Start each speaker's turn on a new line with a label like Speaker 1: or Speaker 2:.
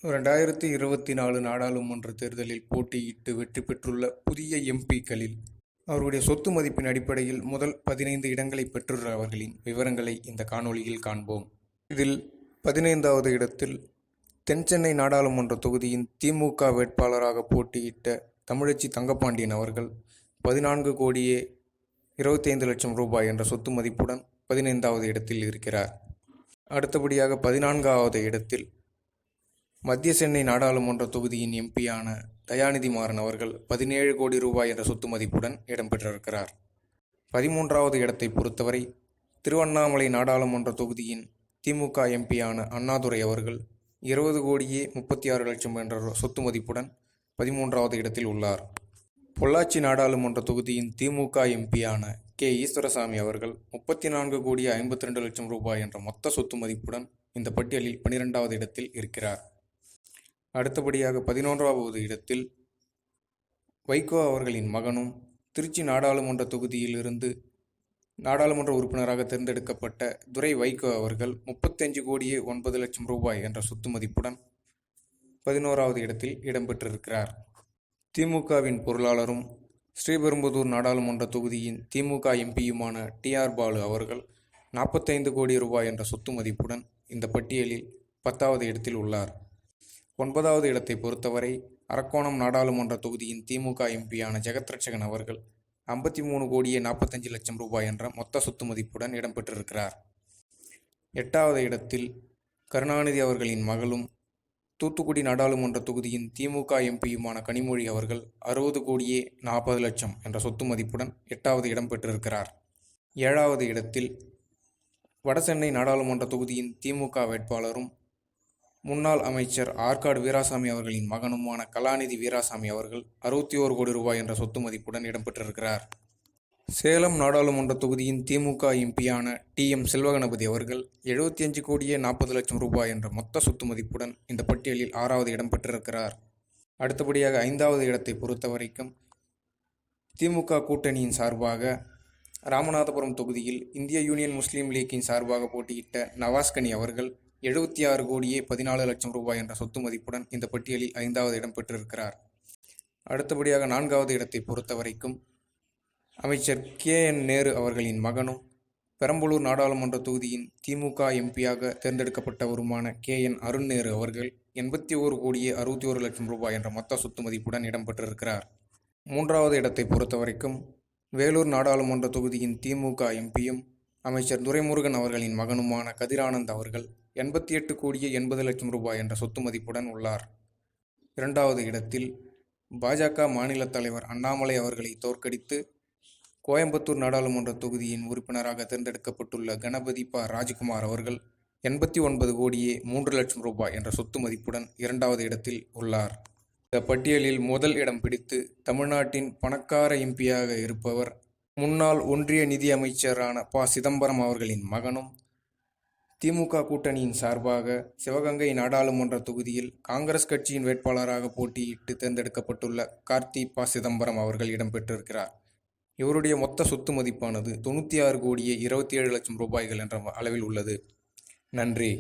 Speaker 1: 2024 நாடாளுமன்ற தேர்தலில் போட்டியிட்டு வெற்றி பெற்றுள்ள புதிய எம்பிக்களில் அவருடைய சொத்து மதிப்பின் அடிப்படையில் முதல் 15 இடங்களை பெற்றுள்ள அவர்களின் விவரங்களை இந்த காணொளியில் காண்போம். இதில் 15வது இடத்தில் தென்சென்னை நாடாளுமன்ற தொகுதியின் திமுக வேட்பாளராக போட்டியிட்ட தமிழச்சி தங்கப்பாண்டியன் அவர்கள் 14 கோடியே 25 லட்சம் ரூபாய் என்ற சொத்து மதிப்புடன் 15வது இடத்தில் இருக்கிறார். அடுத்தபடியாக 14வது இடத்தில் மத்திய சென்னை நாடாளுமன்ற தொகுதியின் எம்பியான தயாநிதி மாறன் அவர்கள் 17 கோடி ரூபாய் என்ற சொத்து மதிப்புடன் இடம்பெற்றிருக்கிறார். 13வது இடத்தை பொறுத்தவரை திருவண்ணாமலை நாடாளுமன்ற தொகுதியின் திமுக எம்பியான அண்ணாதுரை அவர்கள் 20 கோடியே 36 லட்சம் என்ற சொத்து மதிப்புடன் 13வது இடத்தில் உள்ளார். பொள்ளாச்சி நாடாளுமன்ற தொகுதியின் திமுக எம்பியான கே ஈஸ்வரசாமி அவர்கள் 34 கோடியே 52 லட்சம் ரூபாய் என்ற மொத்த சொத்து மதிப்புடன் இந்த பட்டியலில் 12வது இடத்தில் இருக்கிறார். அடுத்தபடியாக 11வது இடத்தில் வைகோ அவர்களின் மகனும் திருச்சி நாடாளுமன்ற தொகுதியில் இருந்து நாடாளுமன்ற உறுப்பினராக தேர்ந்தெடுக்கப்பட்ட துரை வைகோ அவர்கள் 35 கோடியே 9 லட்சம் ரூபாய் என்ற சொத்து மதிப்புடன் 11வது இடத்தில் இடம்பெற்றிருக்கிறார். திமுகவின் பொருளாளரும் ஸ்ரீபெரும்புதூர் நாடாளுமன்ற தொகுதியின் திமுக எம்பியுமான டிஆர் பாலு அவர்கள் 45 கோடி ரூபாய் என்ற சொத்து மதிப்புடன் இந்த பட்டியலில் 10வது இடத்தில் உள்ளார். 9வது இடத்தை பொறுத்தவரை அரக்கோணம் நாடாளுமன்ற தொகுதியின் திமுக எம்பியான ஜெகத்ரட்சகன் அவர்கள் 53 கோடியே 45 லட்சம் ரூபாய் என்ற மொத்த சொத்து மதிப்புடன் இடம்பெற்றிருக்கிறார். 8வது இடத்தில் கருணாநிதி அவர்களின் மகளும் தூத்துக்குடி நாடாளுமன்ற தொகுதியின் திமுக எம்பியுமான கனிமொழி அவர்கள் 60 கோடியே 40 லட்சம் என்ற சொத்து மதிப்புடன் 8வது இடம் பெற்றிருக்கிறார். 7வது இடத்தில் வடசென்னை நாடாளுமன்ற தொகுதியின் திமுக வேட்பாளரும் முன்னாள் அமைச்சர் ஆற்காடு வீராசாமி அவர்களின் மகனுமான கலாநிதி வீராசாமி அவர்கள் 61 கோடி ரூபாய் என்ற சொத்து மதிப்புடன் இடம்பெற்றிருக்கிறார். சேலம் நாடாளுமன்ற தொகுதியின் திமுக எம்பியான டி.எம். செல்வகணபதி அவர்கள் 75 கோடியே 40 லட்சம் ரூபாய் என்ற மொத்த சொத்து மதிப்புடன் இந்த பட்டியலில் 6வது இடம் பெற்றிருக்கிறார். அடுத்தபடியாக 5வது இடத்தை பொறுத்தவரைக்கும் திமுக கூட்டணியின் சார்பாக ராமநாதபுரம் தொகுதியில் இந்திய யூனியன் முஸ்லீம் லீக்கின் சார்பாக போட்டியிட்ட நவாஸ்கனி அவர்கள் 76 கோடியே 14 லட்சம் ரூபாய் என்ற சொத்து மதிப்புடன் இந்த பட்டியலில் 5வது இடம் பெற்றிருக்கிறார். அடுத்தபடியாக 4வது இடத்தை பொறுத்தவரைக்கும் அமைச்சர் கே.என். நேரு அவர்களின் மகனும் பெரம்பலூர் நாடாளுமன்ற தொகுதியின் திமுக எம்பியாக தேர்ந்தெடுக்கப்பட்டவருமான கே.என். அருண் நேரு அவர்கள் 81 கோடியே 61 லட்சம் ரூபாய் என்ற மொத்த சொத்து மதிப்புடன் இடம்பெற்றிருக்கிறார். 3வது இடத்தை பொறுத்தவரைக்கும் வேலூர் நாடாளுமன்ற தொகுதியின் திமுக எம்பியும் அமைச்சர் துரைமுருகன் அவர்களின் மகனுமான கதிரானந்த் அவர்கள் 88 கோடியே 80 லட்சம் ரூபாய் என்ற சொத்து மதிப்புடன் உள்ளார். 2வது இடத்தில் பாஜக மாநில தலைவர் அண்ணாமலை அவர்களை தோற்கடித்து கோயம்புத்தூர் நாடாளுமன்ற தொகுதியின் உறுப்பினராக தேர்ந்தெடுக்கப்பட்டுள்ள கணபதி ப. ராஜ்குமார் அவர்கள் 89 கோடியே 3 லட்சம் ரூபாய் என்ற சொத்து மதிப்புடன் 2வது இடத்தில் உள்ளார். இந்த பட்டியலில் முதல் இடம் பிடித்து தமிழ்நாட்டின் பணக்கார எம்பியாக இருப்பவர் முன்னாள் ஒன்றிய நிதி அமைச்சரான ப. சிதம்பரம் அவர்களின் மகனும் திமுக கூட்டணியின் சார்பாக சிவகங்கை நாடாளுமன்ற தொகுதியில் காங்கிரஸ் கட்சியின் வேட்பாளராக போட்டியிட்டு தேர்ந்தெடுக்கப்பட்டுள்ள கார்த்தி ப. சிதம்பரம் அவர்கள் இடம்பெற்றிருக்கிறார். இவருடைய மொத்த சொத்து மதிப்பானது 96 கோடியே 27 லட்சம் ரூபாய்கள் என்ற அளவில் உள்ளது. நன்றி.